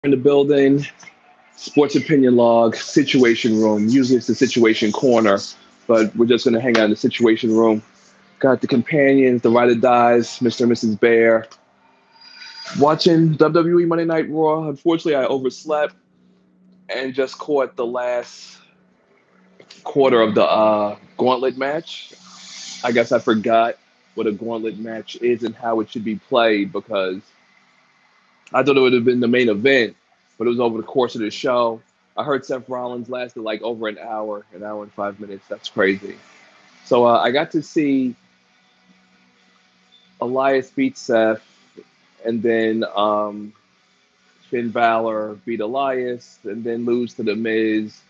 In the building, sports opinion log, situation room. Usually it's the situation corner, but we're just going to hang out in the situation room. Got the companions, the ride or dies, Mr. and Mrs. Bear. Watching WWE Monday Night Raw. Unfortunately, I overslept and just caught the last quarter of the gauntlet match. I guess I forgot what a gauntlet match is and how it should be played because I thought it would have been the main event, but it was over the course of the show. I heard Seth Rollins lasted like over an hour and 5 minutes. That's crazy. So I got to see Elias beat Seth, and then Finn Balor beat Elias, and then lose to The Miz,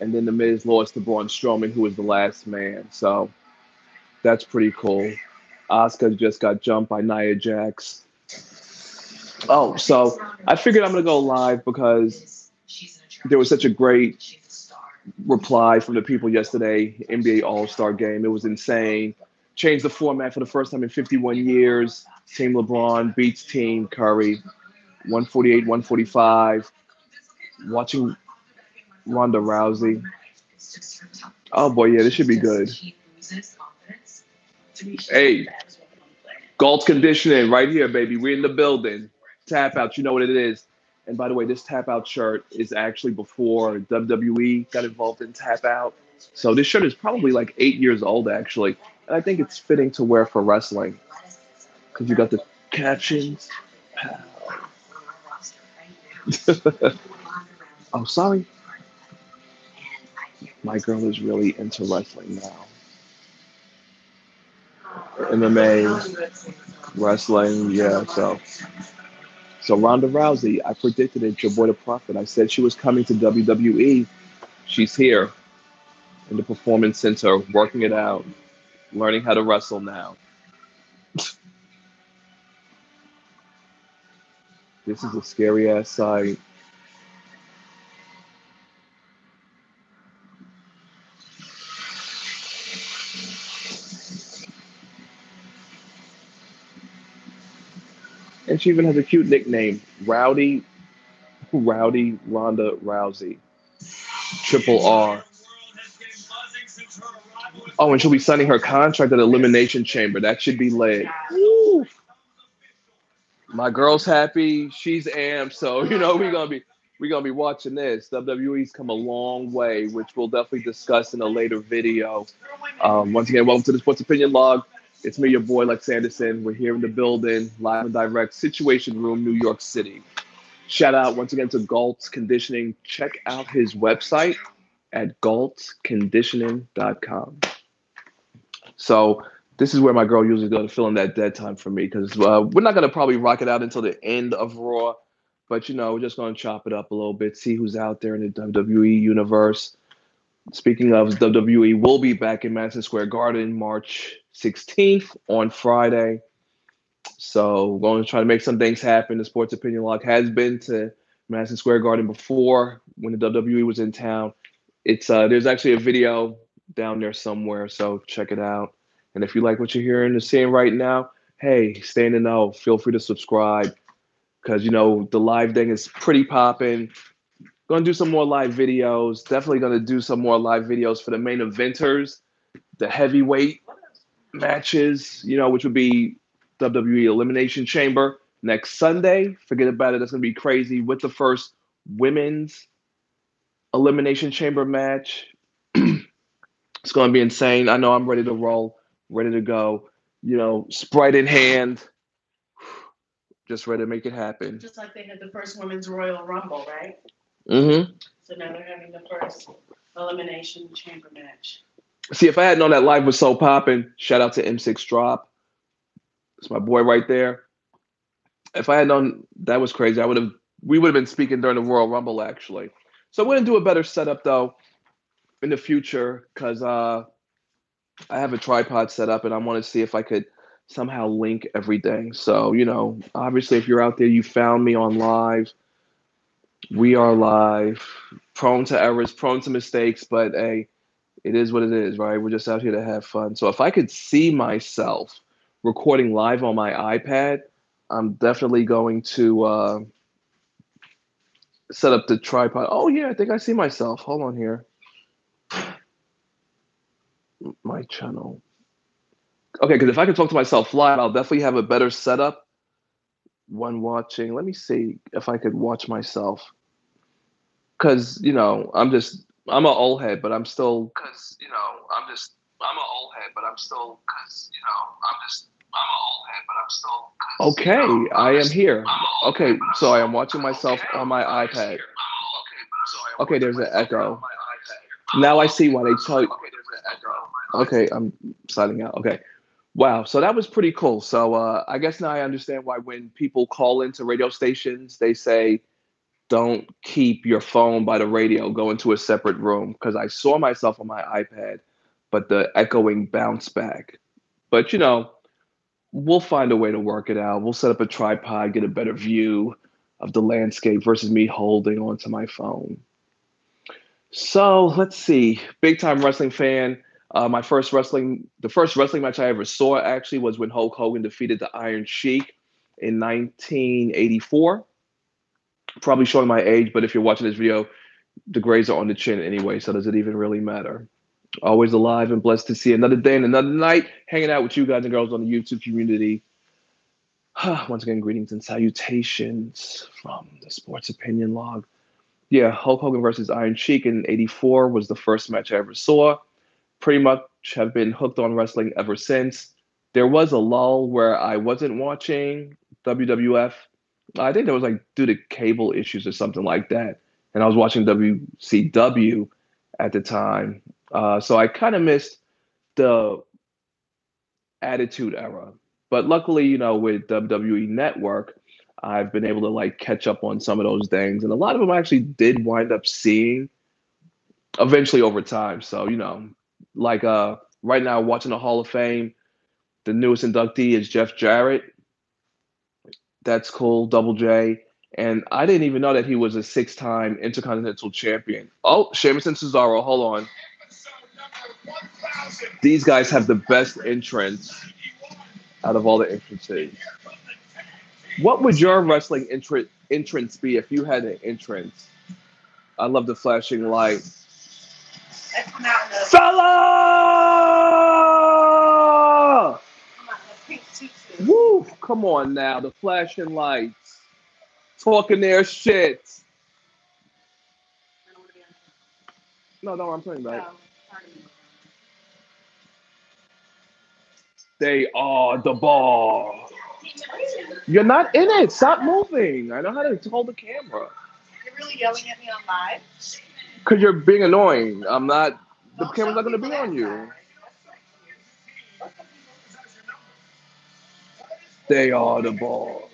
and then The Miz lost to Braun Strowman, who was the last man. So that's pretty cool. Asuka just got jumped by Nia Jax. Oh, so I figured I'm gonna go live because there was such a great reply from the people yesterday, NBA All-Star game. It was insane. Changed the format for the first time in 51 years. Team LeBron beats Team Curry, 148, 145. Watching Ronda Rousey. Oh boy, yeah, this should be good. Hey, Galt conditioning right here, baby. We're in the building. Tap out, you know what it is. And by the way, this tap out shirt is actually before WWE got involved in tap out. So this shirt is probably like 8 years old, actually. And I think it's fitting to wear for wrestling because you got the captions. Oh, sorry. My girl is really into wrestling now. MMA, wrestling, yeah. So Ronda Rousey, I predicted it. Your boy the Prophet. I said she was coming to WWE. She's here in the Performance Center, working it out, learning how to wrestle now. This is a scary ass sight. And she even has a cute nickname, Rowdy Ronda Rousey, Triple R. Oh, and she'll be signing her contract at Elimination Chamber. That should be lit. Woo. My girl's happy. She's amped. So we're gonna be watching this. WWE's come a long way, which we'll definitely discuss in a later video. Once again, welcome to the Sports Opinion Log. It's me, your boy Lex Anderson. We're here in the building, live and direct, Situation Room, New York City. Shout out once again to Galt's Conditioning. Check out his website at galtconditioning.com. So this is where my girl usually goes to fill in that dead time for me because we're not going to probably rock it out until the end of Raw. But, we're just going to chop it up a little bit, see who's out there in the WWE universe. Speaking of WWE, we'll be back in Madison Square Garden March 16th on Friday. So we're going to try to make some things happen. The Sports Opinion Log has been to Madison Square Garden before when the WWE was in town. It's there's actually a video down there somewhere, so check it out. And if you like what you're hearing and seeing right now, hey, stay in the know. Feel free to subscribe because the live thing is pretty popping. Going to do some more live videos. Definitely going to do some more live videos for the main eventers, the heavyweight matches, which would be WWE Elimination Chamber next Sunday. Forget about it. That's going to be crazy with the first women's Elimination Chamber match. It's going to be insane. I know I'm ready to roll, ready to go. Sprite in hand, just ready to make it happen. Just like they had the first Women's Royal Rumble, right? Mm-hmm. So now they're having the first Elimination Chamber match. See, if I had known that live was so popping, shout out to M6 Drop. It's my boy right there. If I had known that was crazy, we would have been speaking during the Royal Rumble actually. So we're gonna do a better setup though in the future because I have a tripod set up and I want to see if I could somehow link everything. So obviously, if you're out there, you found me on live. We are live, prone to errors, prone to mistakes, but hey, it is what it is, right? We're just out here to have fun. So if I could see myself recording live on my iPad, I'm definitely going to set up the tripod. Oh yeah, I think I see myself. Hold on here. My channel. Okay, because if I can talk to myself live, I'll definitely have a better setup when watching. Let me see if I could watch myself. Because, I'm an old head, but I'm still. Okay, I am here. Okay, so I am watching myself on my iPad. Okay, there's an echo. Now I see why they tell you. Okay, I'm signing out. Okay. Wow. So that was pretty cool. So I guess now I understand why when people call into radio stations, they say, don't keep your phone by the radio, go into a separate room. Because I saw myself on my iPad, but the echoing bounced back. But, we'll find a way to work it out. We'll set up a tripod, get a better view of the landscape versus me holding onto my phone. So let's see. Big time wrestling fan. The first wrestling match I ever saw actually was when Hulk Hogan defeated the Iron Sheik in 1984. Probably showing my age, but if you're watching this video, the grades are on the chin anyway, so does it even really matter? Always alive and blessed to see another day and another night hanging out with you guys and girls on the YouTube community. Once again, greetings and salutations from the Sports Opinion Log. Yeah, Hulk Hogan versus Iron Sheik in '84 was the first match I ever saw. Pretty much have been hooked on wrestling ever since. There was a lull where I wasn't watching WWF. I think that was like due to cable issues or something like that. And I was watching WCW at the time. So I kind of missed the Attitude Era. But luckily, with WWE Network, I've been able to like catch up on some of those things. And a lot of them I actually did wind up seeing eventually over time. So, like right now watching the Hall of Fame, the newest inductee is Jeff Jarrett. That's cool, Double J. And I didn't even know that he was a six-time Intercontinental Champion. Oh, Sheamus and Cesaro, hold on. These guys have the best entrance out of all the entrances. What would your wrestling entrance be if you had an entrance? I love the flashing light. Fella! Woo! Come on now, the flashing lights. Talking their shit. No, I'm talking about. They are the ball. You're not in it. Stop moving. I know how to hold the camera. You're really yelling at me on live? Because you're being annoying. I'm not. The camera's not going to be on you. They are the ball.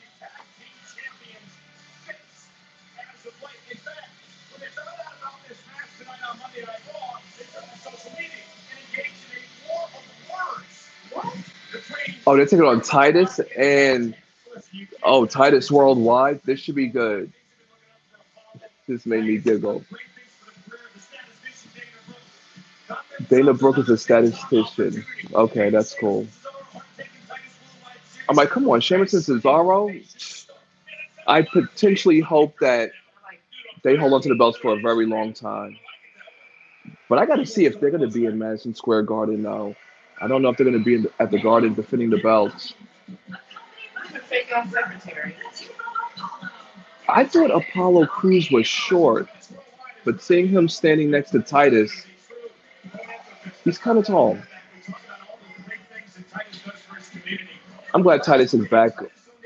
Oh, they're taking on Titus and Titus Worldwide. This should be good. This made me giggle. Dana Brooke is a statistician. Okay, that's cool. I'm like, come on, Sheamus and Cesaro. I potentially hope that they hold on to the belts for a very long time. But I got to see if they're going to be in Madison Square Garden now. I don't know if they're going to be at the Garden defending the belts. I thought Apollo Crews was short, but seeing him standing next to Titus, he's kind of tall. I'm glad Titus is back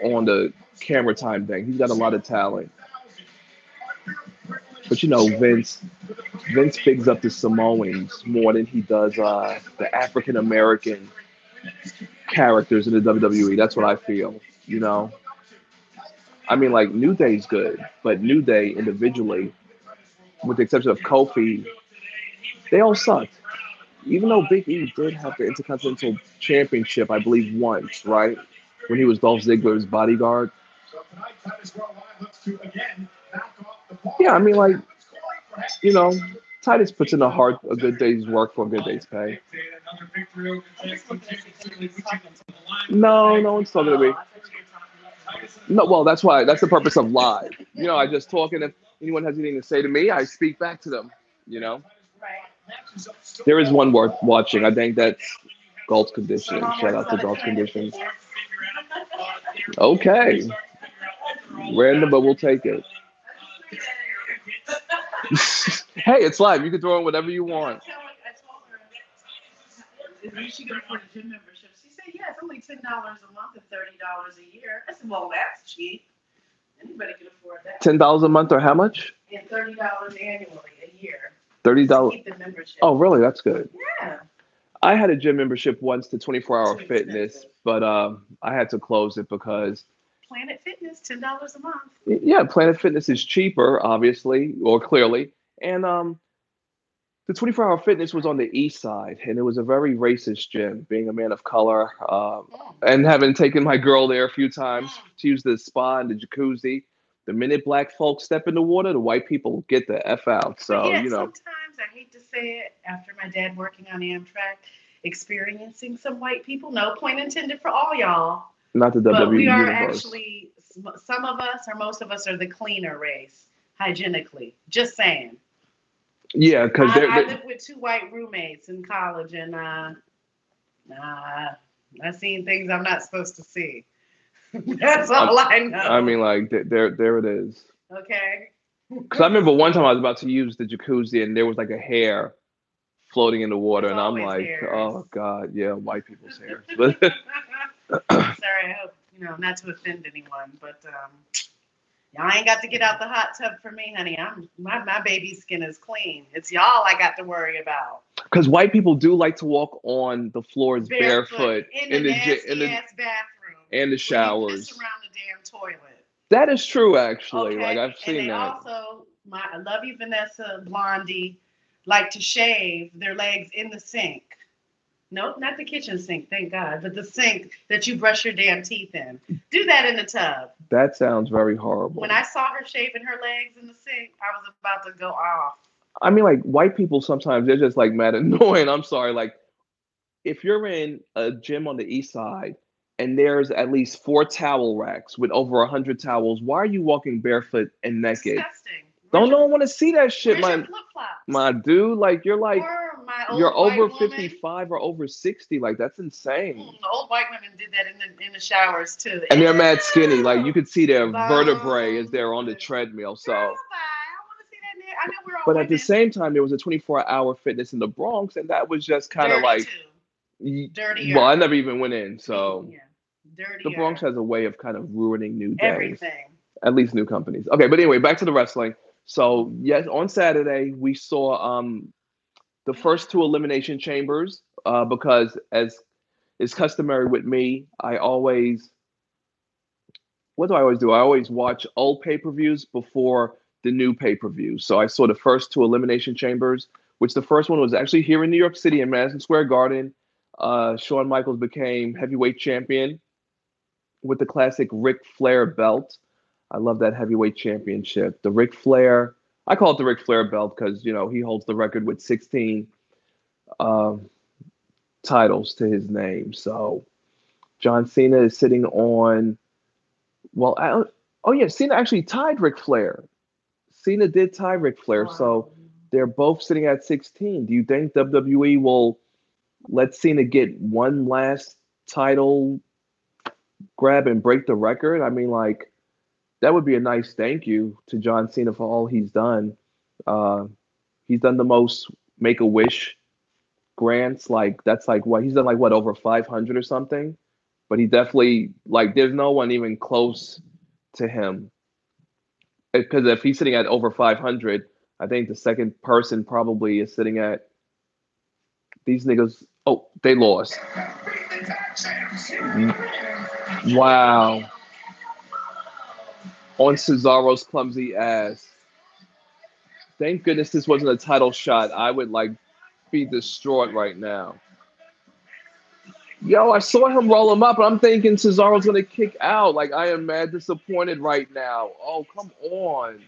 on the camera time thing. He's got a lot of talent. But Vince bigs up the Samoans more than he does the African American characters in the WWE. That's what I feel. I mean, like New Day's good, but New Day individually, with the exception of Kofi, they all sucked. Even though Big E did have the Intercontinental Championship, I believe once, right? When he was Dolph Ziggler's bodyguard. Yeah, I mean, like, Titus puts in a good day's work for a good day's pay. No one's talking to me. No, well, that's the purpose of live. I just talking. anyone has anything to say to me, I speak back to them. You know, Right. there is one worth watching. I think that's Galt's Conditioning. Someone Shout works out to on a Galt's can of Conditioning. fitness. Okay, random, but we'll take it. Hey, it's live. You can throw in whatever you want. I told her, is she gonna afford a gym membership? She said, yeah, it's only $10 a month and $30 a year. I said, well, that's cheap. Anybody can afford that. $10 a month or how much? And $30 annually a year. $30. To keep the membership. Oh, really? That's good. Yeah. I had a gym membership once to 24-hour Too fitness, expensive. but I had to close it because Planet Fitness, $10 a month. yeah, Planet Fitness is cheaper, obviously, or clearly, and the 24-hour fitness was on the east side, and it was a very racist gym. Being a man of color, and having taken my girl there a few times to use the spa and the jacuzzi, the minute black folks step in the water, the white people get the f out. But So yeah, you know, sometimes I hate to say it, after my dad working on Amtrak, experiencing some white people, no point intended for all y'all, not the but we WWE are universe. actually, some of us or most of us are the cleaner race, hygienically. Just saying. Yeah, because I lived with two white roommates in college, and I seen things I'm not supposed to see. That's all I know. I mean, like there it is. Okay. Because I remember one time I was about to use the jacuzzi, and there was like a hair floating in the water, There's and I'm always like, hairs. oh god, yeah, white people's hair. But Sorry, I hope not to offend anyone, but y'all ain't got to get out the hot tub for me, honey. My baby's skin is clean. It's y'all I got to worry about. because white people do like to walk on the floors barefoot in the nasty ass bathroom and the showers. When you piss around the damn toilet. That is true, actually. Okay. Like I've seen and they that. Also, I love you, Vanessa, Blondie, like to shave their legs in the sink. Nope, not the kitchen sink, thank God, but the sink that you brush your damn teeth in. Do that in the tub. That sounds very horrible. When I saw her shaving her legs in the sink, I was about to go off. I mean, like white people sometimes they're just like mad annoying. I'm sorry. Like if you're in a gym on the east side and there's at least 4 towel racks with over 100 towels, why are you walking barefoot and naked? Disgusting. Don't no one want to see that shit, Where's your flip-flops? my dude. Like you're like you're over 55 or over 60. Like that's insane. The old white women did that in the showers too. And they're mad skinny. Like you could see their vertebrae as they're on the treadmill. So. I want to see that. I know we're all but women. at the same time, there was a 24-hour fitness in the Bronx, and that was just kind of like dirty. Well, I never even went in, so yeah. Dirty. The Bronx has a way of kind of ruining new days. Everything. At least new companies. Okay, but anyway, back to the wrestling. So yes, on Saturday we saw the first 2 elimination chambers because as is customary with me, I always what do I always do? I always watch old pay-per-views before the new pay-per-view. So I saw the first 2 elimination chambers, which the first one was actually here in New York City in Madison Square Garden. Shawn Michaels became heavyweight champion with the classic Ric Flair belt. I love that heavyweight championship. The Ric Flair, I call it the Ric Flair belt because, he holds the record with 16 titles to his name. So John Cena is sitting on, Cena actually tied Ric Flair. Cena did tie Ric Flair. Wow. So they're both sitting at 16. Do you think WWE will let Cena get one last title grab and break the record? I mean, like, that would be a nice thank you to John Cena for all he's done. He's done the most Make-A-Wish grants. Like, that's like what? He's done like what, over 500 or something? But he definitely, like, there's no one even close to him. Because if he's sitting at over 500, I think the second person probably is sitting at these niggas. Oh, they lost. Wow. On Cesaro's clumsy ass. Thank goodness this wasn't a title shot. I would be distraught right now. Yo, I saw him roll him up, and I'm thinking Cesaro's gonna kick out. Like, I am mad disappointed right now. Oh, come on.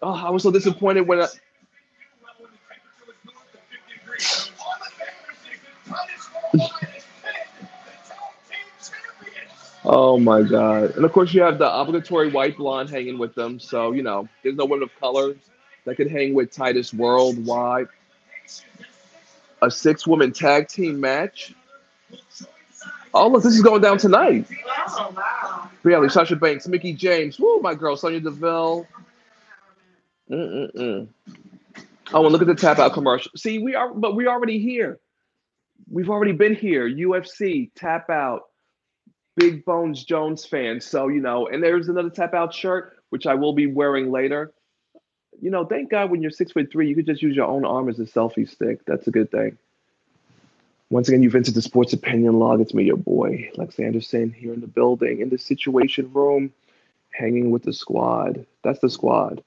Oh, I was so disappointed when Oh my God. And of course, you have the obligatory white blonde hanging with them. So, there's no women of color that could hang with Titus Worldwide. A six-woman tag team match. Oh, look, this is going down tonight. Oh, wow. Really, Sasha Banks, Mickey James, woo, my girl, Sonya Deville. Mm-mm-mm. Oh, and look at the tap out commercial. See, we already here. We've already been here. UFC, tap out, Big Bones Jones fans. So, and there's another tap out shirt, which I will be wearing later. Thank God when you're 6'3", you could just use your own arm as a selfie stick. That's a good thing. Once again, you've entered the Sports Opinion Log. It's me, your boy, Lex Anderson, here in the building, in the Situation Room, hanging with the squad. That's the squad.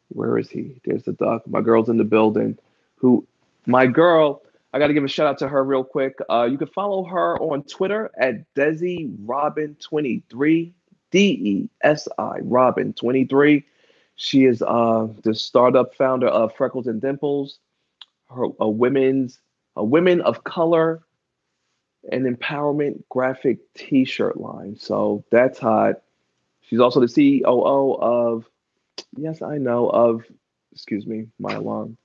Where is he? There's the duck. My girl's in the building. My girl, I got to give a shout out to her real quick. You can follow her on Twitter at Desi Robin23, DESI Robin23. She is the startup founder of Freckles and Dimples, a women of color and empowerment graphic T-shirt line. So that's hot. She's also the COO of, yes, I know of, excuse me, my alarm.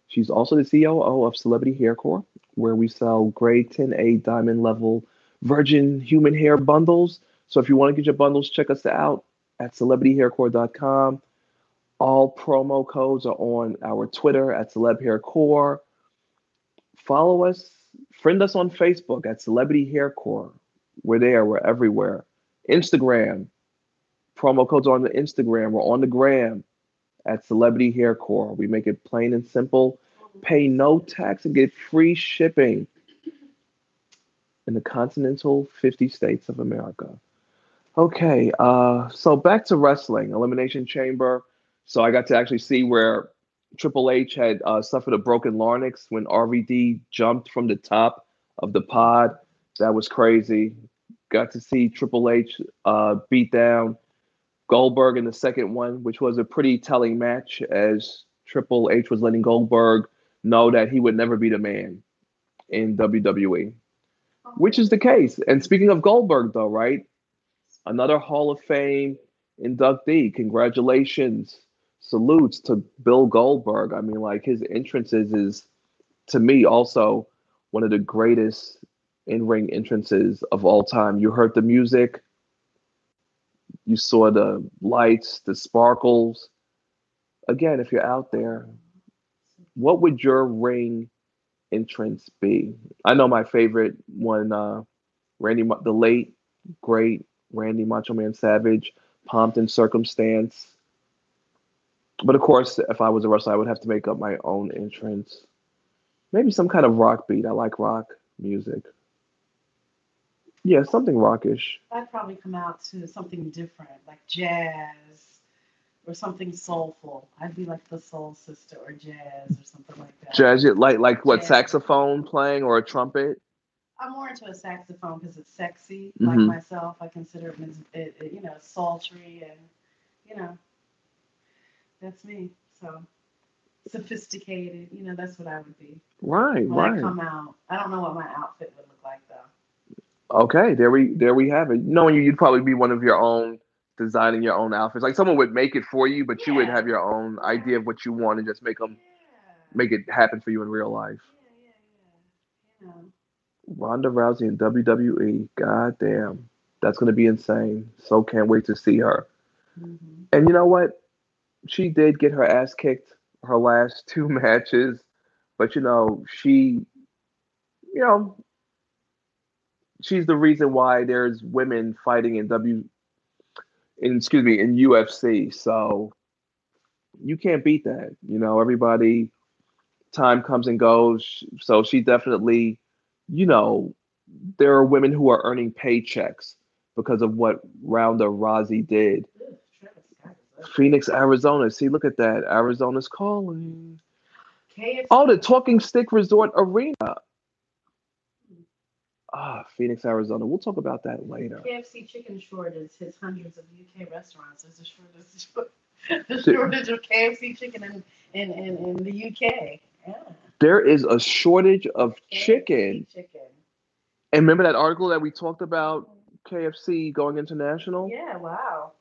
She's also the COO of Celebrity Hair Core, where we sell grade 10A diamond level virgin human hair bundles. So if you want to get your bundles, check us out at celebrityhaircore.com. All promo codes are on our Twitter at celebhaircore. Follow us, friend us on Facebook at Celebrity Hair Core. We're there, we're everywhere. Instagram, promo codes are on the Instagram. We're on the gram at Celebrity Hair Core. We make it plain and simple. Pay no tax and get free shipping in the continental 50 states of America. Okay, so back to wrestling, Elimination Chamber. So I got to actually see where Triple H had suffered a broken larynx when RVD jumped from the top of the pod. That was crazy. Got to see Triple H beat down Goldberg in the second one, which was a pretty telling match as Triple H was letting Goldberg know that he would never be the man in WWE, which is the case. And speaking of Goldberg, though, right? Another Hall of Fame inductee. Congratulations. Salutes to Bill Goldberg. I mean, like his entrances is, to me, also one of the greatest in ring entrances of all time. You heard the music, you saw the lights, the sparkles. Again, if you're out there, what would your ring entrance be? I know my favorite one, the late great Randy Macho Man Savage, Pomp and Circumstance. But of course, if I was a wrestler, I would have to make up my own entrance. Maybe some kind of rock beat. I like rock music. Yeah, something rockish. I'd probably come out to something different, like jazz or something soulful. I'd be like the soul sister or jazz or something like that. Jazz, like what, Jazz. saxophone playing or a trumpet? I'm more into a saxophone because it's sexy. Like Hmm. myself, I consider it sultry and, you know, that's me. So sophisticated, that's what I would be Right, when I right. come out. I don't know what my outfit would look like though. Okay, there we have it. Knowing you, you'd probably be one of your own, designing your own outfits. Like someone would make it for you, but you would Yeah, have your own yeah, idea of what you want and just yeah, make it happen for you in real life. yeah, yeah. Ronda Rousey in WWE. God damn. That's going to be insane. So can't wait to see her. Hmm. And you know what? She did get her ass kicked her last two matches, but you know, she's the reason why there's women fighting in UFC. So you can't beat that. Everybody, time comes and goes. So she definitely, you know, there are women who are earning paychecks because of what Ronda Rousey did. Ugh, Travis Scott is ugly. Phoenix, Arizona. See, look at that. Arizona's calling. Oh, KFC. the Talking Stick Resort Arena. Ah, Phoenix, Arizona. We'll talk about that later. KFC chicken shortage hits hundreds of UK restaurants. There's a Th- shortage of KFC chicken in the UK. Yeah. There is a shortage of KFC chicken. chicken. And remember that article that we talked about, KFC going international? Yeah, wow.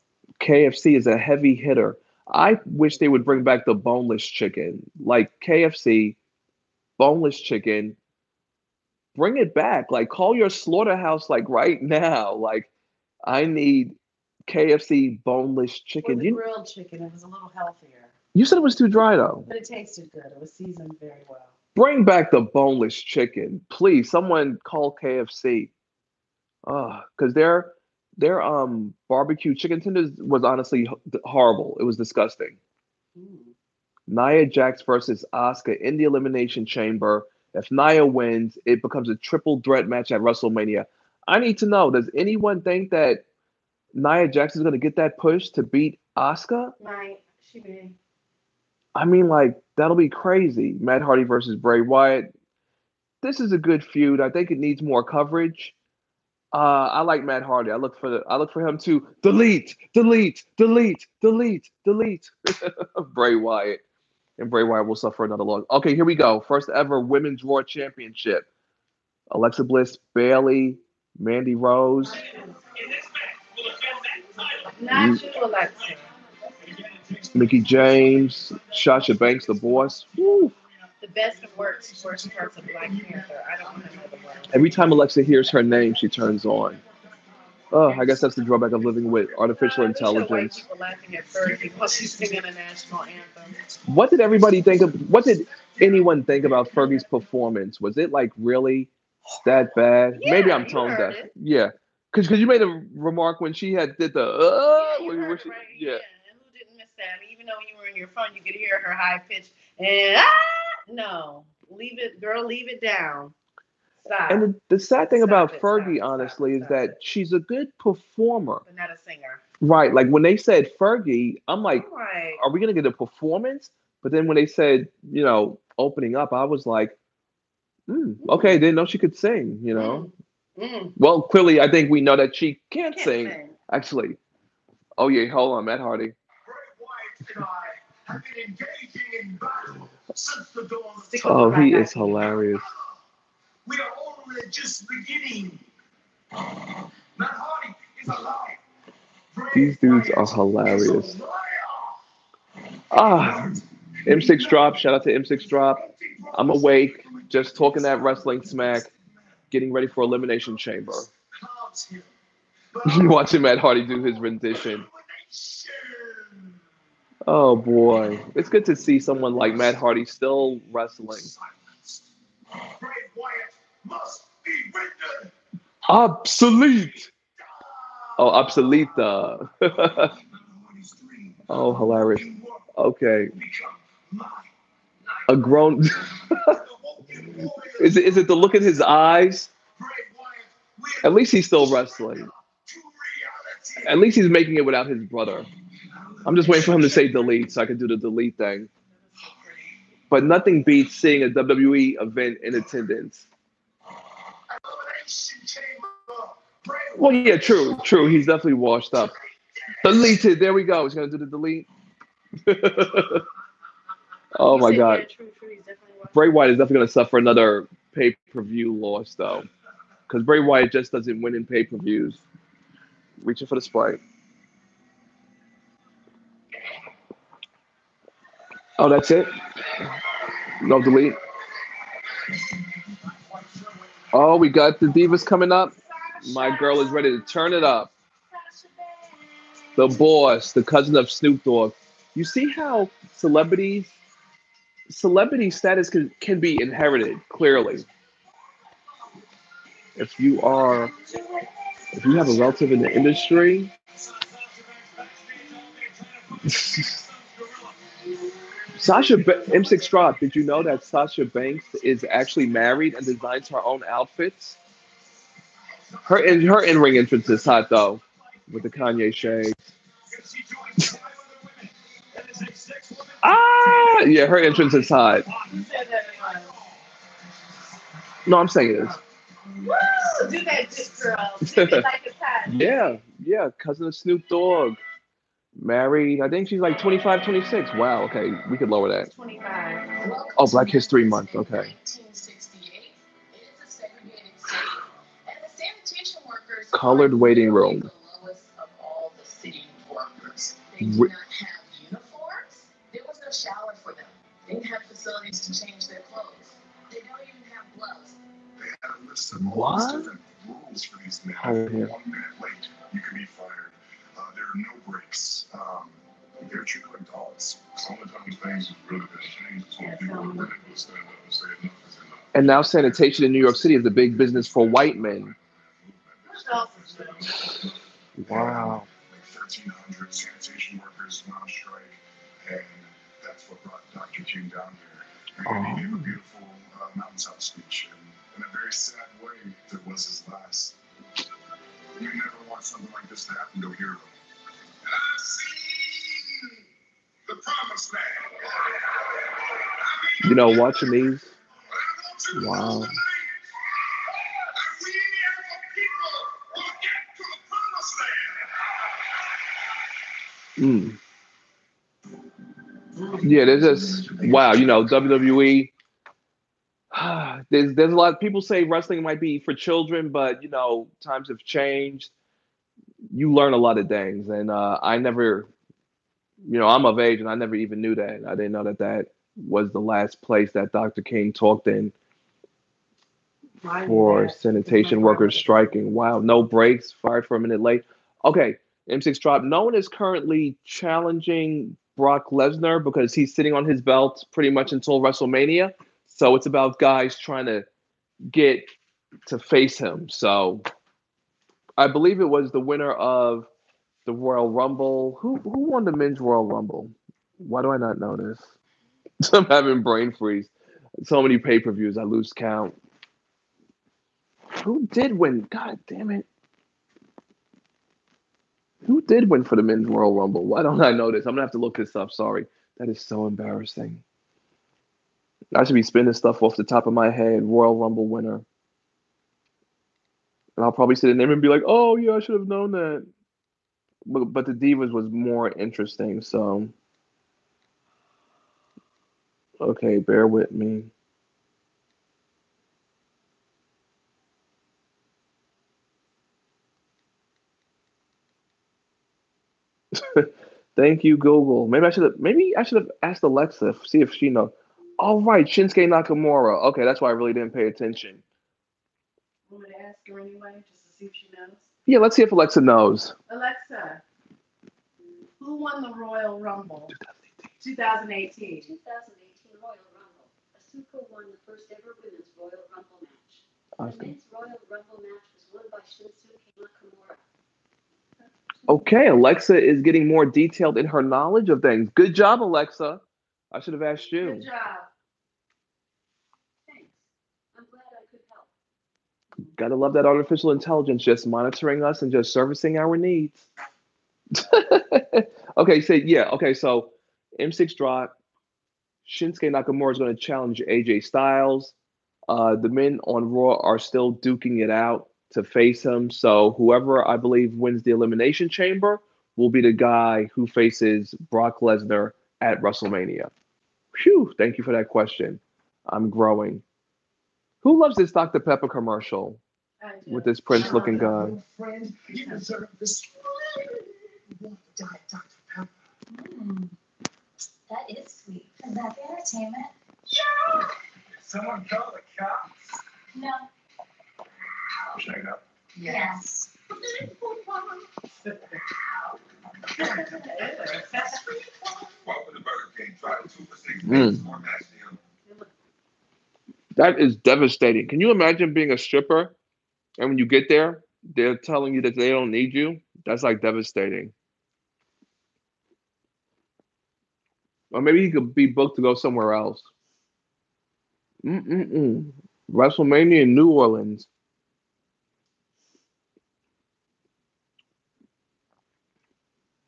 KFC is a heavy hitter. I wish they would bring back the boneless chicken. Like KFC, boneless chicken, bring it back. Like call your slaughterhouse like right now. Like I need KFC boneless Or chicken. the grilled chicken, it was a little healthier, You said it was too dry though. but it tasted good. It was seasoned very well. Bring back the boneless chicken, please. Someone call KFC. Because their barbecue chicken tenders was honestly horrible. It was disgusting. Mm. Nia Jax versus Asuka in the Elimination Chamber. If Nia wins, it becomes a triple threat match at WrestleMania. I need to know, does anyone think that Nia Jax is going to get that push to beat Asuka? Might. She may. I mean, like, that'll be crazy. Matt Hardy versus Bray Wyatt. This is a good feud. I think it needs more coverage. I like Matt Hardy. I look for him to delete Bray Wyatt. And Bray Wyatt will suffer another loss. Okay, here we go. First ever Women's Raw Championship. Alexa Bliss, Bailey, Mandy Rose. Not you, Alexa. Mickey James, Sasha Banks, the boss. Woo. The best and worst parts of Black Panther. I don't know the word. Every time Alexa hears her name, she turns on. Oh, I guess that's the drawback of living with artificial We show white intelligence. people laughing at Fergie while she's singing a national anthem. What did everybody think of? What did anyone think about Fergie's performance? Was it like really that bad? Maybe Yeah, I'm you tone heard deaf. it. Yeah, because you made a remark when she had did the Yeah, you when heard it she, right. yeah. Yeah, and who didn't miss that? Even though you were in your phone, you could hear her high pitch and no, leave it, girl, leave it down. And Stop, the sad thing stop about it, stop Fergie, it, stop it, honestly, is stop that it. she's a good performer. But not a singer. Right. Like when they said Fergie, I'm like, I'm like, are we gonna get a performance? But then when they said, opening up, I was like, okay, mm, didn't know she could sing, mm, mm. Well, clearly I think we know that she can't Can't sing, sing. actually. Oh yeah, hold on, Matt Hardy. Stick over Oh, my he back is again. hilarious. We are only just beginning. Matt Hardy is alive. These dudes are hilarious. Ah, M6 Drop. Shout out to M6 Drop. I'm awake, just talking that wrestling smack, getting ready for Elimination Chamber. Watching Matt Hardy do his rendition. Oh boy, it's good to see someone like Matt Hardy still wrestling. Obsolete. Oh, obsoleta. Oh, hilarious. Okay, a grown. Is it the look in his eyes? At least he's still wrestling. At least he's making it without his brother. I'm just waiting for him to say delete so I can do the delete thing. But nothing beats seeing a WWE event in attendance. Well, yeah, true, true. He's definitely washed up. Deleted. There we go. He's gonna do the delete. Oh You my said, God. yeah, true, true. He's definitely Bray watching. Wyatt is definitely gonna suffer another pay-per-view loss though, because Bray Wyatt just doesn't win in pay-per-views. Reaching for the Sprite. Oh, that's it. No delete. Oh, we got the Divas coming up. My girl is ready to turn it up. The boss, the cousin of Snoop Dogg. You see how celebrity status can be inherited, clearly. If you are, if you have a relative in the industry, M6 Drop, did you know that Sasha Banks is actually married and designs her own outfits? Her in ring entrance is hot though, with the Kanye shades. Ah, yeah, her entrance is hot. You said that one. No, I'm saying it is. Woo! Do that, good girl. Dip it like a pie. Yeah, yeah, cousin of Snoop Dogg. Married, I think she's like 25, 26. Wow, okay, we could lower that. 25. Oh, Black History Month, okay. colored waiting room. The lowest of all the city workers. They do not have uniforms. There was no shower for them. They didn't have facilities to change their clothes. They don't even have gloves. They had a list of all these different rules for these men. If you're 1 minute late, you can be fired. There are no breaks. They're treated like dogs. Some of the times things have really been changed. So people are ready to stand up and say enough is enough. And now sanitation in New York City is a big business for white men. Wow. Like 1,300 sanitation workers went on strike, and that's what brought Dr. King down here. And he gave a beautiful mountaintop speech, and in a very sad way, that was his last. You never want something like this to happen to a hero. And I've seen the promised land. You know, watching these. Wow. Mm. Yeah, there's just wow. You know, WWE. There's a lot of people say wrestling might be for children, but you know, times have changed. You learn a lot of things, and I never, you know, I'm of age, and I never even knew that. I didn't know that that was the last place that Dr. King talked in for sanitation workers striking. Wow, no breaks, fired for a minute late. Okay, M6 drop. No one is currently challenging Brock Lesnar because he's sitting on his belt pretty much until WrestleMania. So it's about guys trying to get to face him. So I believe it was the winner of the Royal Rumble. Who won the men's Royal Rumble? Why do I not know this? I'm having brain freeze. So many pay-per-views, I lose count. Who did win? God damn it. Who did win for the men's Royal Rumble? Why don't I know this? I'm going to have to look this up. Sorry. That is so embarrassing. I should be spinning stuff off the top of my head. Royal Rumble winner. And I'll probably sit in there and be like, oh, yeah, I should have known that. But the Divas was more interesting, so. Okay, bear with me. Thank you, Google. Maybe I should have asked Alexa, see if she knows. All right, Shinsuke Nakamura. Okay, that's why I really didn't pay attention. Want me to ask her anyway, just to see if she knows? Yeah, let's see if Alexa knows. Alexa, who won the Royal Rumble? 2018. 2018 Royal Rumble. Asuka won the first ever women's Royal Rumble match. The men's Royal Rumble match was won by Shinsuke Nakamura. Okay, Alexa is getting more detailed in her knowledge of things. Good job, Alexa. I should have asked you. Good job. Thanks. I'm glad I could help. Gotta love that artificial intelligence just monitoring us and just servicing our needs. Okay, so M6 drop. Shinsuke Nakamura is going to challenge AJ Styles. The men on Raw are still duking it out to face him. So whoever I believe wins the Elimination Chamber will be the guy who faces Brock Lesnar at WrestleMania. Phew, thank you for that question. I'm growing. Who loves this Dr. Pepper commercial with this Prince-looking guy? Friend, you deserve this. Dr. Pepper. That is sweet. Is that the entertainment? Yeah! Someone call the cops? No. Shut up. Yes. Welcome to Burger King. Drive-thru for 6 Mm. minutes. More match deal. That is devastating. Can you imagine being a stripper and when you get there, they're telling you that they don't need you? That's like devastating. Or maybe he could be booked to go somewhere else. WrestleMania in New Orleans.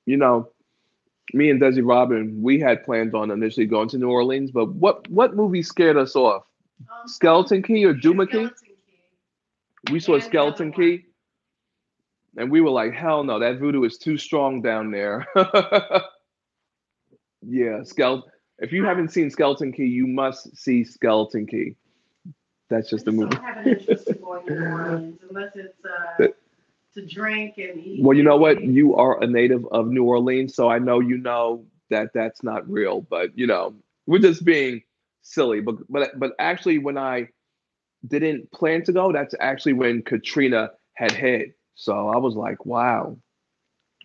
You know, me and Desi Robin, we had plans on initially going to New Orleans, but what movie scared us off? Skeleton Key or Duma Key? Skeleton Key. We saw And Skeleton the other Key, and we were like, hell no, that voodoo is too strong down there. Yeah, If you haven't seen Skeleton Key, you must see Skeleton Key. That's just the I movie. don't have an interest in going to New Orleans unless it's to drink and eat. Well, you know what? You are a native of New Orleans, so I know you know that that's not real. But we're just being silly. But actually, when I didn't plan to go, that's actually when Katrina had hit. So I was like, wow.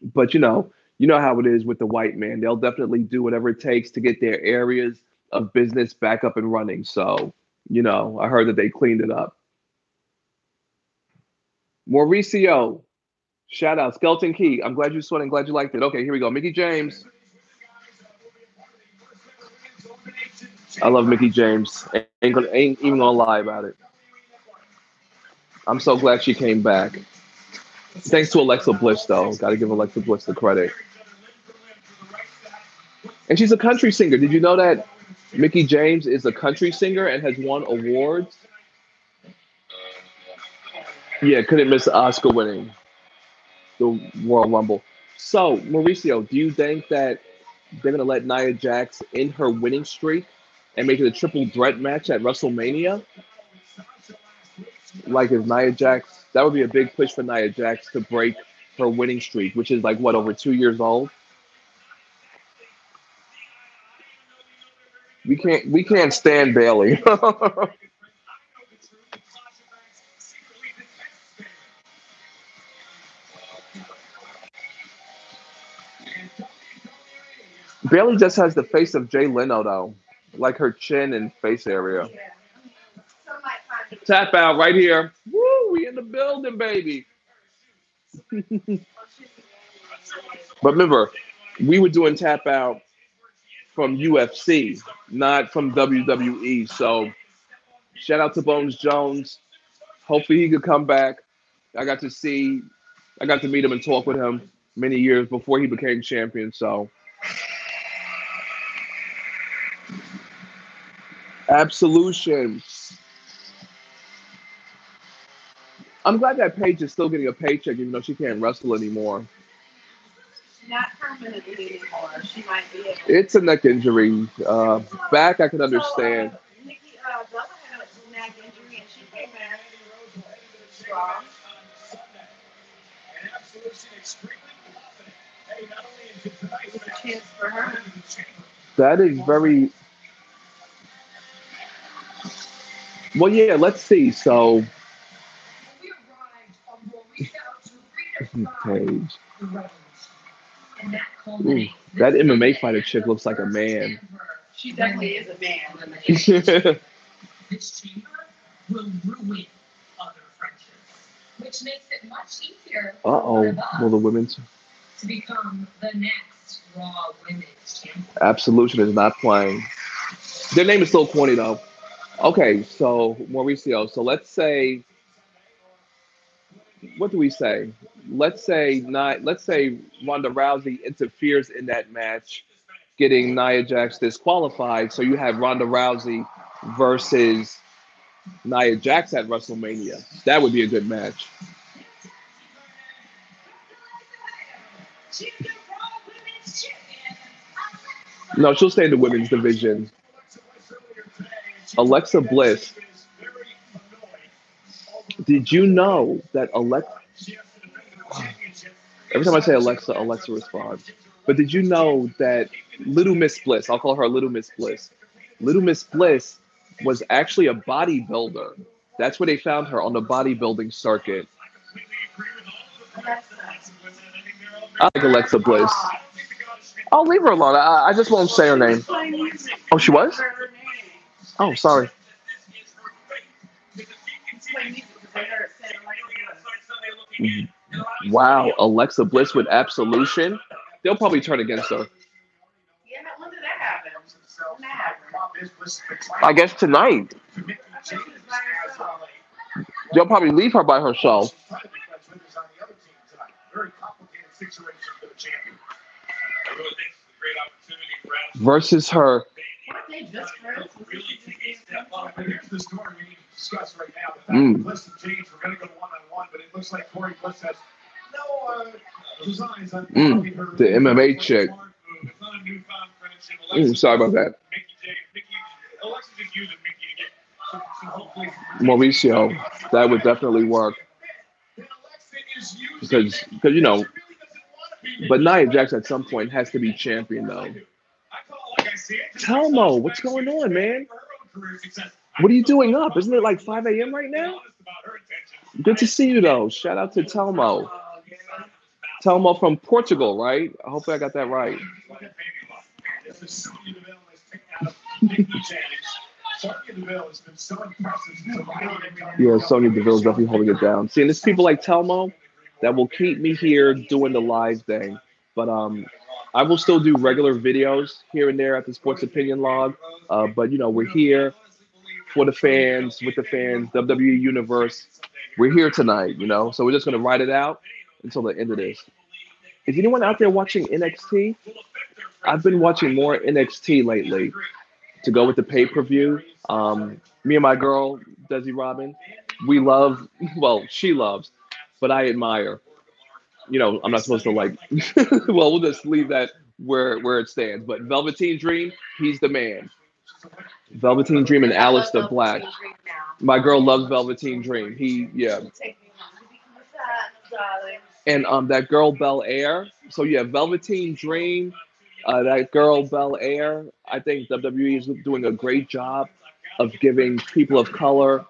But you know how it is with the white man. They'll definitely do whatever it takes to get their areas of business back up and running. So, I heard that they cleaned it up. Mauricio, shout out. Skeleton Key. I'm glad you saw it and glad you liked it. Okay, here we go. Mickey James. I love Mickey James. Ain't even gonna lie about it. I'm so glad she came back. Thanks to Alexa Bliss, though. Got to give Alexa Bliss the credit. And she's a country singer. Did you know that Mickey James is a country singer and has won awards? Yeah, couldn't miss Oscar winning the Royal Rumble. So, Mauricio, do you think that they're going to let Nia Jax in her winning streak and make it a triple threat match at WrestleMania? Like, is Nia Jax, that would be a big push for Nia Jax to break her winning streak, which is like, what, over 2 years old? We can't stand Bailey. Bailey just has the face of Jay Leno, though, like her chin and face area. Yeah. Some might find it. Tap out right here. Woo, we in the building, baby. But remember, we were doing tap out from UFC, not from WWE. So shout out to Bones Jones. Hopefully he could come back. I got to meet him and talk with him many years before he became champion. So absolution. I'm glad that Paige is still getting a paycheck, even though she can't wrestle anymore. Not permanently anymore. She might be able. It's a neck injury. Back, I can understand. So, Nikki Bella had a neck injury and she came back strong. It was a chance for her. That is very well. Yeah, let's see. So, Paige. Ooh, that MMA fighter chick looks like a man. She definitely is a man. This chamber will ruin other friendships, which makes it much easier for one Uh-oh. of us Will the women's to become the next Raw Women's Champion. Absolution is not playing. Their name is still corny though. Okay, so Mauricio. So let's say, what do we say? Let's say not. Let's say Ronda Rousey interferes in that match, getting Nia Jax disqualified. So you have Ronda Rousey versus Nia Jax at WrestleMania. That would be a good match. No, she'll stay in the women's division. Alexa Bliss. Did you know that Alexa? Every time I say Alexa, Alexa responds. But did you know that Little Miss Bliss? I'll call her Little Miss Bliss. Little Miss Bliss was actually a bodybuilder. That's where they found her on the bodybuilding circuit. I like Alexa Bliss. I'll leave her alone. I just won't say her name. Oh, she was? Oh, sorry. Wow, Alexa Bliss with Absolution. They'll probably turn against her. Yeah, when did that happen? When that happened? I guess tonight. I thought she was by herself. They'll probably leave her by herself. Versus her. Weren't they just friends? Here's the story we need to discuss right now. Mm. James, we're going to go one-on-one, but it looks like Corey Bliss has no designs on The MMA chick. Sorry about that. Mauricio, that would definitely work. because you know, but Nia Jax at some point has to be champion though. Telmo, what's going on, man? What are you doing up? Isn't it like 5 a.m. right now? Good to see you though. Shout out to Telmo. Telmo from Portugal, right? Hopefully I got that right. Yeah, Sonya Deville's definitely holding it down. See, and there's people like Telmo that will keep me here doing the live thing. But I will still do regular videos here and there at the Sports Opinion Log. But you know, we're here for the fans, with the fans, WWE Universe. We're here tonight, you know. So we're just gonna ride it out until the end of this. Is anyone out there watching NXT? I've been watching more NXT lately to go with the pay-per-view. Me and my girl, Desi Robin, we love, well, she loves, but I admire. You know, I'm not supposed to like, well, we'll just leave that where it stands. But Velveteen Dream, he's the man. Velveteen Dream and Aleister Black. My girl loves Velveteen Dream. Yeah. And that girl Bel Air. So yeah, Velveteen Dream, that girl Bel Air. I think WWE is doing a great job of giving people of color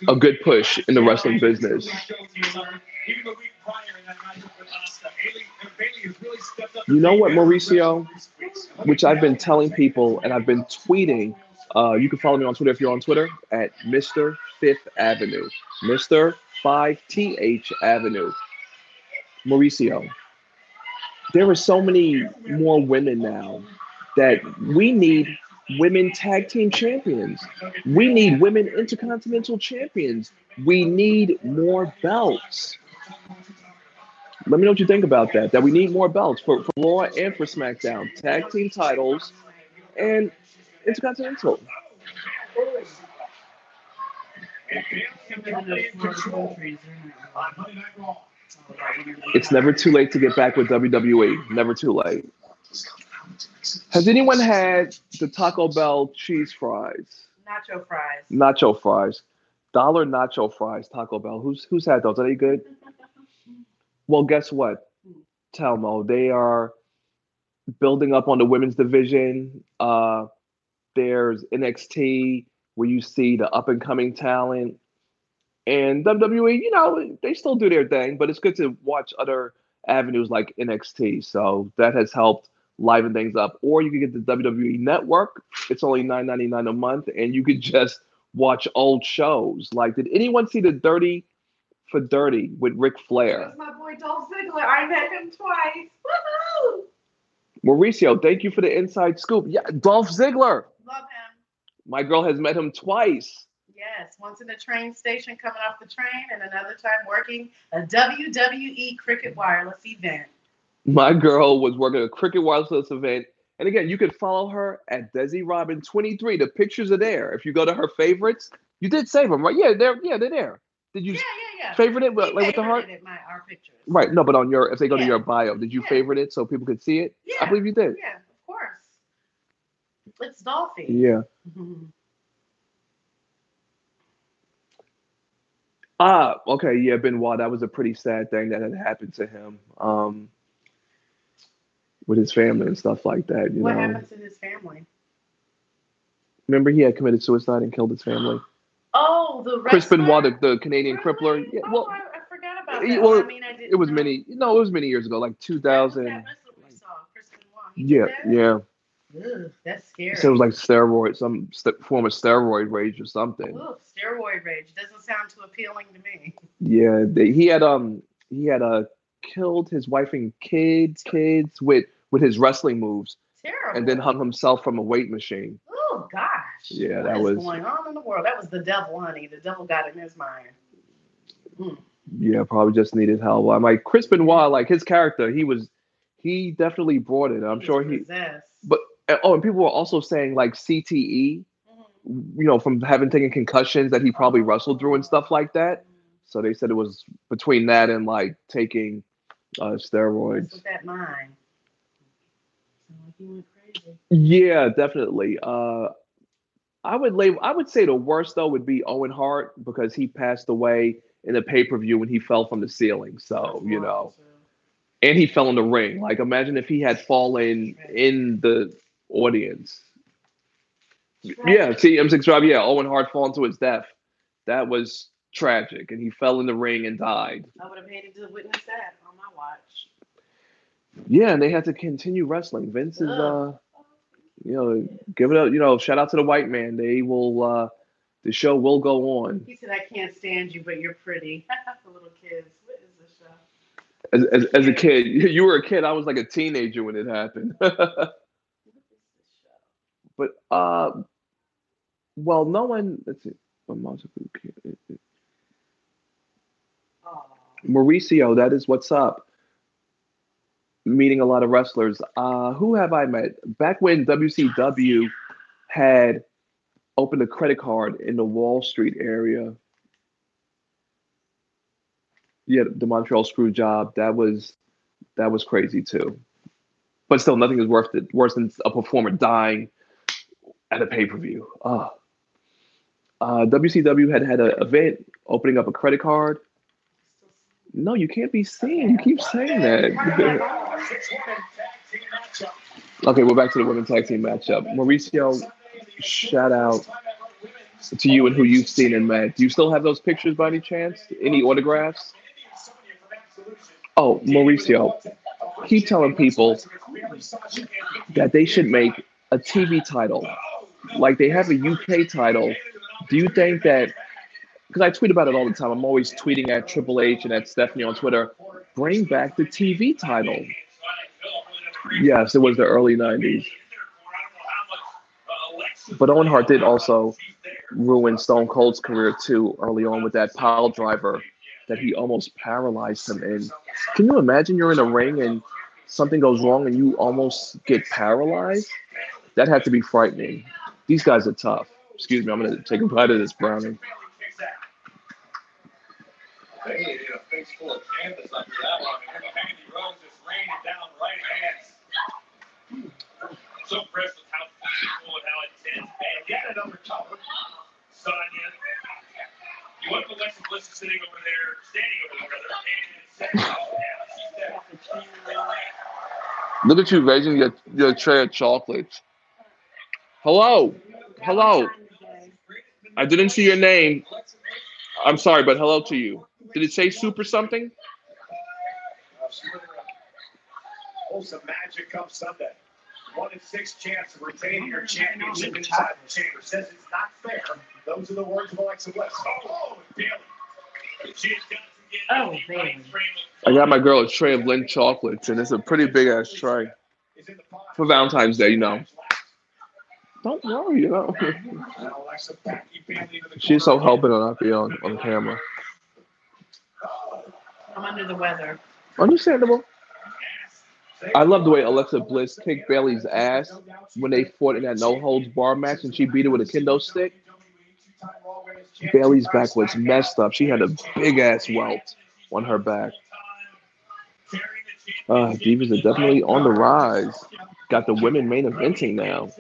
a good push in the wrestling business. You know what, Mauricio? Which I've been telling people and I've been tweeting. You can follow me on Twitter if you're on Twitter at Mr. Fifth Avenue. Mr. 5th Avenue. Mauricio, there are so many more women now that we need women tag team champions. We need women intercontinental champions. We need more belts. Let me know what you think about that. That we need more belts for Raw and for SmackDown. Tag team titles and intercontinental. It's never too late to get back with WWE. Never too late. Has anyone had the Taco Bell cheese fries? Nacho fries. Nacho fries. Dollar nacho fries, Taco Bell. Who's had those? Are they good? Well, guess what, Telmo? They are building up on the women's division. There's NXT where you see the up and coming talent. And WWE, you know, they still do their thing, but it's good to watch other avenues like NXT. So that has helped liven things up. Or you can get the WWE Network. It's only $9.99 a month, and you could just watch old shows. Like, did anyone see the Dirty for Dirty with Ric Flair? That's my boy Dolph Ziggler. I met him twice. Woohoo! Mauricio, thank you for the inside scoop. Yeah, Dolph Ziggler. Love him. My girl has met him twice. Yes, once in the train station coming off the train, and another time working a WWE Cricket Wireless event. My girl was working a Cricket Wireless event. And again, you can follow her at Desi Robin 23. The pictures are there. If you go to her favorites, you did save them, right? Yeah, they're there. Did you favorite it like with the heart? Our pictures. Right. No, but on your, if they go to your bio, did you favorite it so people could see it? Yeah. I believe you did. Yeah, of course. It's Dolphy. Yeah. Mm-hmm. Okay, yeah, Benoit, that was a pretty sad thing that had happened to him, with his family and stuff like that. What happened to his family? Remember, he had committed suicide and killed his family. Oh, the Chris wrestler? Benoit, the Canadian crippler. Yeah, well, I forgot about that. Well, I mean, I didn't. It was know. many. No, it was many years ago, like 2000. That wrestler we saw, Chris Benoit. Yeah. Ugh, that's scary. So it was like steroid, some form of steroid rage or something. Ugh, steroid rage doesn't sound too appealing to me. Yeah, he had killed his wife and kids with his wrestling moves. Terrible. And then hung himself from a weight machine. Oh gosh. Yeah, what is going on in the world? That was the devil, honey. The devil got in his mind. Yeah, probably just needed help. I'm like Chris Benoit, like his character, he definitely brought it. I'm sure possessed. But and people were also saying like CTE, from having taken concussions that he probably wrestled through and stuff like that. So they said it was between that and like taking steroids. What's with that mind? Like he went crazy. Yeah, definitely. I would say the worst though would be Owen Hart because he passed away in a pay-per-view when he fell from the ceiling. So, and he fell in the ring. Like, imagine if he had fallen in the audience. Yeah, see, M6 Drive, yeah, Owen Hart falling to his death. That was tragic, and he fell in the ring and died. I would have hated to witness that on my watch. Yeah, and they had to continue wrestling. Vince is, give it up, shout out to the white man. They will, the show will go on. He said, I can't stand you, but you're pretty. The little kids. What is this show? As a kid, you were a kid. I was like a teenager when it happened. But well, no one. Let's see. Mauricio, that is what's up. Meeting a lot of wrestlers. Who have I met? Back when WCW had opened a credit card in the Wall Street area. Yeah, the Montreal Screw Job. That was crazy too. But still, nothing is worse than a performer dying at a pay-per-view. WCW had an event opening up a credit card. No, you can't be seen. You keep saying that. Okay, we're back to the women's tag team matchup. Mauricio, shout out to you and who you've seen and met. Do you still have those pictures by any chance? Any autographs? Oh, Mauricio, keep telling people that they should make a TV title. Like they have a UK title. Do you think that, because I tweet about it all the time, I'm always tweeting at Triple H and at Stephanie on Twitter, bring back the TV title. Yes, it was the early 90s. But Owen Hart did also ruin Stone Cold's career too early on with that pile driver that he almost paralyzed him in. Can you imagine you're in a ring and something goes wrong and you almost get paralyzed? That had to be frightening. These guys are tough. Excuse me, I'm going to take a bite of this brownie. They needed a face full of canvas under that one. And Andy Rose just raining down right hands. So impressed with how physical and how intense. And yet another cover. Sonya. You want Alexa Bliss is sitting over there, standing over there, rather, and saying, oh, yeah, she's dead. Look at you raising your tray of chocolates. Hello. Hello. I didn't see your name. I'm sorry, but hello to you. Did it say super something? Some magic comes Sunday. 1 in 6 chance of retaining your championship inside the chamber. Says it's not fair. Those are the words of Alexa Bliss. Oh, Bailey. Oh, Bailey. I got my girl a tray of Lindt chocolates, and it's a pretty big ass tray for Valentine's Day. Don't worry, She's so helping on not be on camera. I'm under the weather. Understandable. I love the way Alexa Bliss kicked Bailey's ass when they fought in that no-holds-bar match and she beat her with a kendo stick. Bailey's back was messed up. She had a big-ass welt on her back. Divas are definitely on the rise. Got the women main eventing now.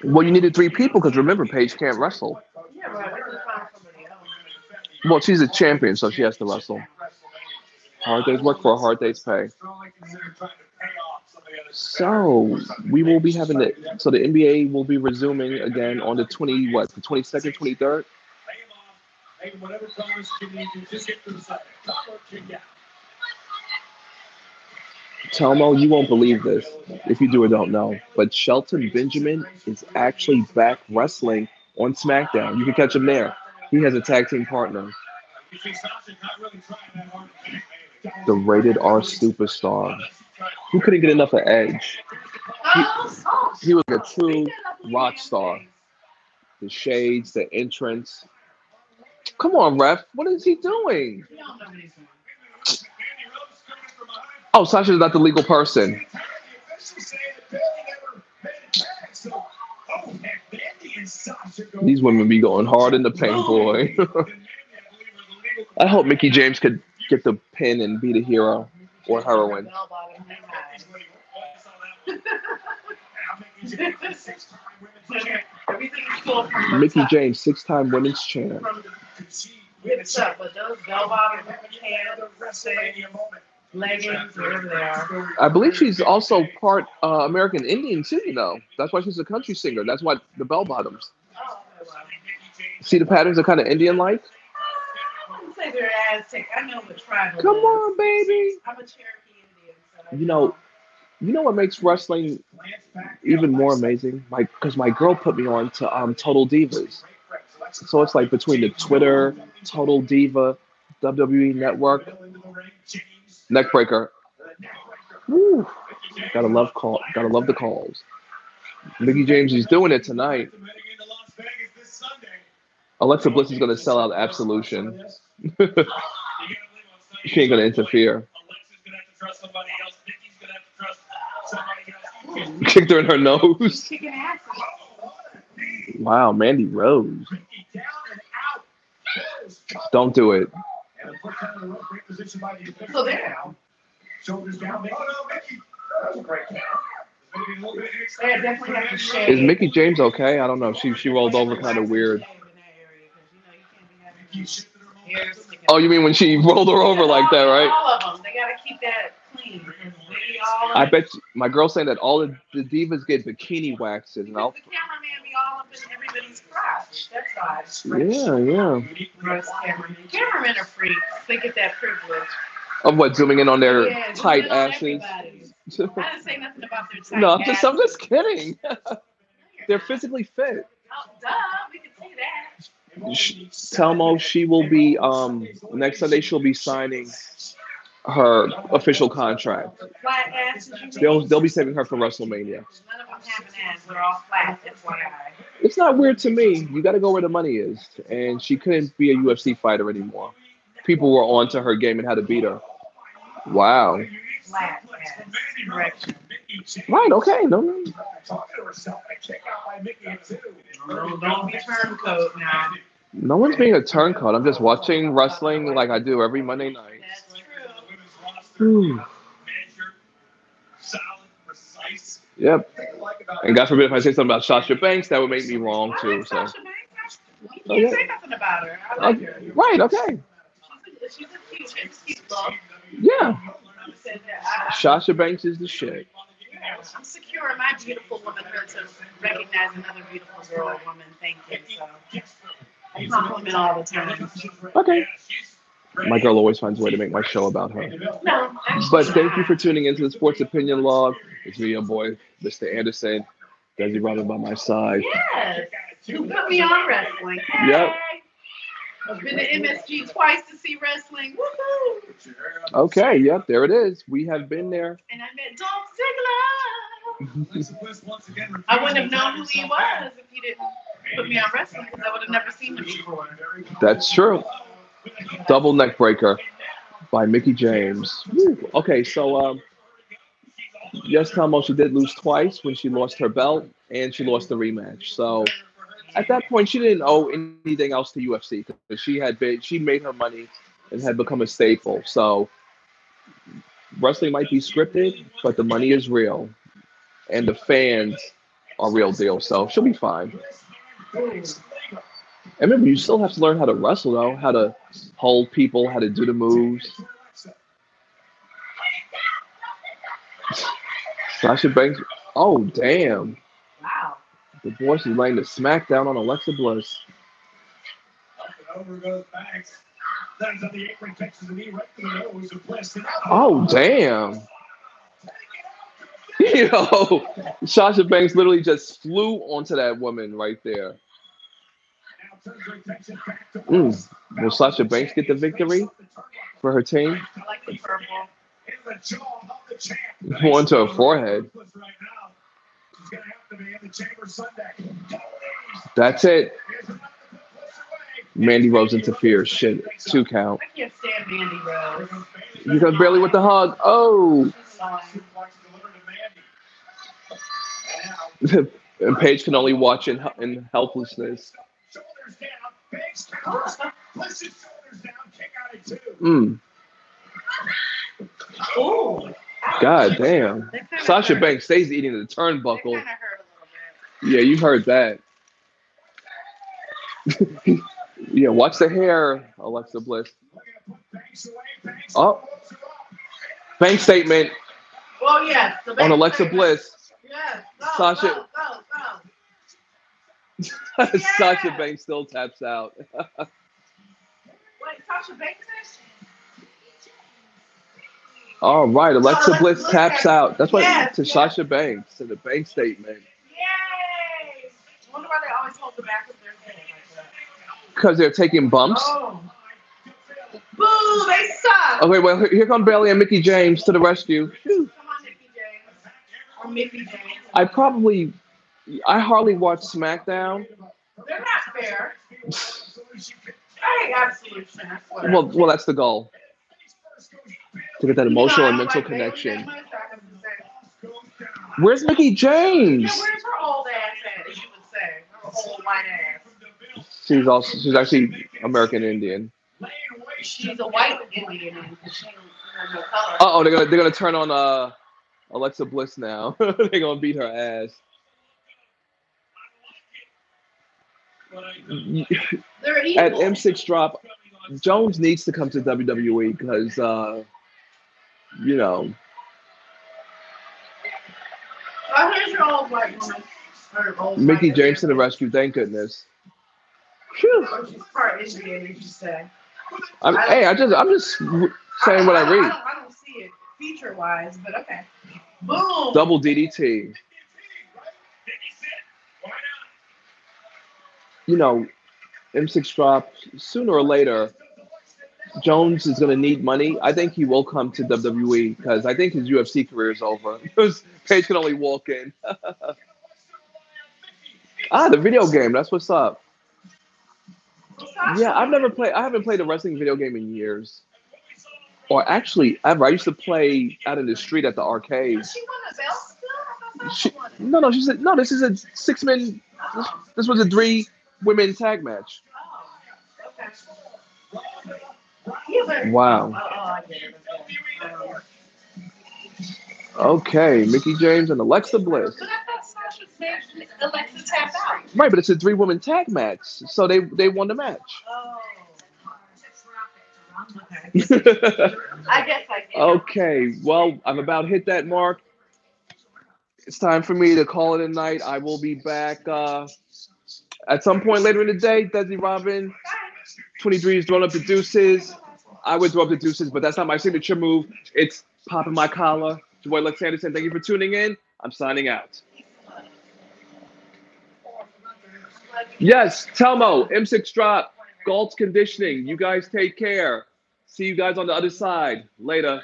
Well, you needed 3 people because remember, Paige can't wrestle. Well, she's a champion, so she has to wrestle. Hard day's work for a hard day's pay. So we will be having the NBA will be resuming again on the 22nd, 23rd. Telmo, you won't believe this if you do or don't know, but Shelton Benjamin is actually back wrestling on SmackDown. You can catch him there. He has a tag team partner. The rated R superstar. Who couldn't get enough of Edge? He was a true rock star. The shades, the entrance. Come on, ref. What is he doing? Oh, Sasha's not the legal person. These women be going hard in the paint, boy. I hope Mickie James could get the pin and be the hero or heroine. Everything's full from the Mickey top. James, 6-time women's champ. From the top, but those bell bottom pants, leggings, whatever they are. I believe she's also part American Indian too, you know. That's why she's a country singer. That's why the bell bottoms. Oh, okay, well. See, the patterns are kind of Indian-like. I wouldn't say they're Aztec. I know what tribal Come is. on, baby. I'm a Cherokee Indian, so I You know what makes wrestling even more amazing? Because my girl put me on to Total Divas. So it's like between the Twitter, Total Diva, WWE Network, Neckbreaker. Woo. Gotta love the calls. Mickey James is doing it tonight. Alexa Bliss is gonna sell out Absolution. She ain't gonna interfere. Kicked her in her nose. kicking ass. Wow, Mandy Rose. Don't do it. So there. Shoulders down. Oh no, Mickey. That was a great count. They definitely have to shave. Is Mickey James okay? I don't know. She rolled over kind of weird. Oh, you mean when she rolled her over like that, right? All of them. They gotta keep that clean. I bet my girl's saying that all of the divas get bikini waxes. And Because the cameraman be all up in everybody's crotch. That's why. yeah. Gross cameramen. Cameramen are freaks. They get that privilege. Of what, zooming in on their Yeah, tight zooming on asses? everybody. I didn't say nothing about their tight No, asses. I'm just kidding. They're physically fit. Oh, duh. We can see that. Tell Mo she will be next Sunday she'll be signing her official contract. Flat asses, you mean? They'll be saving her for WrestleMania. None of them have an ass. They're all flat, FYI. It's not weird to me. You got to go where the money is, and she couldn't be a UFC fighter anymore. People were on to her game and how to beat her. Wow. Flat ass. Correction. Right. Okay. No. Don't be turncoat now. No one's being a turncoat. I'm just watching wrestling like I do every Monday night. That's true. Yep. And God forbid if I say something about Sasha Banks, that would make me wrong I too. like So. Sasha Banks. You can't say nothing about her. I like her. Right. Okay. She's a cute girl. Yeah. Said that. Sasha Banks is the shit. I'm secure in my beautiful womanhood to recognize another beautiful girl, woman. Thank you. So I compliment all the time. Okay. My girl always finds a way to make my show about her. No, actually, But thank you for tuning into the Sports Opinion Log. It's me, your boy, Mr. Anderson. Desi Robin by my side. yes. You put me on wrestling. Hey. Yep. I've been to MSG twice to see wrestling. Woohoo! Okay, yep, there it is. We have been there. And I met Dolph Ziggler. I wouldn't have known who he was if he didn't put me on wrestling because I would have never seen him before. That's true. Double Neck Breaker by Mickey James. Woo. Okay, so yes, Tomo, she did lose twice when she lost her belt and she lost the rematch. So at that point, she didn't owe anything else to UFC because she made her money and had become a staple. So wrestling might be scripted, but the money is real, and the fans are real deal. So she'll be fine. And remember, you still have to learn how to wrestle, though, how to hold people, how to do the moves. Sasha Banks. Oh, damn. Wow. The boy, she's laying the smackdown on Alexa Bliss. Oh, damn. Yo, Sasha Banks literally just flew onto that woman right there. Will Sasha Banks get the victory for her team? I like the purple. One to her forehead. That's it. Mandy Rose interferes. Shit. 2 count. I can't stand Mandy Rose. You got barely with the hug. Oh. And Paige can only watch in helplessness. Ooh. God damn. That kinda Sasha hurt. Banks stays eating the That turnbuckle. kind of hurt a little bit. Yeah, you heard that. Yeah, watch the hair, Alexa Bliss. Oh, bank statement Oh yes, the on bank Alexa statement. Bliss. Yes, go, Sasha go, go, go. Sasha Yeah. Banks still taps out. Wait, Sasha Banks? All right, Alexa Alexa Bliss Bliss taps taps. out. That's what Yes, to yes. Sasha Banks in the bank statement. Yay! I wonder why they always hold the back of their head like that. Because they're taking bumps. Oh. Boo, they suck. Okay, well, here come Bailey and Mickey James to the rescue. Phew. Come on, Mickey James. Or Mickey James. I hardly watch SmackDown. They're not fair. I hate absolute sense. Well, that's the goal. To get that emotional and mental Bailey connection. that much, I have to say. Where's Mickey James? Yeah, where's her old ass at, as you would say? Her old white ass. She's actually American Indian. She's a white Indian because she has no color. Oh, they're gonna turn on Alexa Bliss now. They're gonna beat her ass. They're evil. At M6 drop, Jones needs to come to WWE because you know. Oh, here's your old white woman. Old Mickey white James to the woman. rescue, thank goodness. Phew. Oh, she's part Indian, you should say. I'm just saying what I read. I don't see it feature-wise, but okay. Boom. Double DDT. You know, M6 drop, sooner or later, Jones is going to need money. I think he will come to WWE because I think his UFC career is over. Because Paige can only walk in. The video game. That's what's up. Yeah, I haven't played a wrestling video game in years. Or actually, ever. I used to play out in the street at the arcade. Does she won a belt still? I thought she won it. No, she said, no, this is a 6-man. This was a 3-women tag match. Oh, okay. Wow. I get it. Okay, Mickey James and Alexa Bliss. But I thought Sasha made Alexa tap out. Right, but it's a 3-woman tag match, so they won the match. Oh. Okay, I guess I get it. Well, I've about hit that mark. It's time for me to call it a night. I will be back at some point later in the day. Desi Robin, 23 is throwing up the deuces. I would throw up the deuces, but that's not my signature move. It's popping my collar. Your boy Lex Anderson, thank you for tuning in. I'm signing out. Yes, Telmo, M6 drop, Galt's conditioning. You guys take care. See you guys on the other side. Later.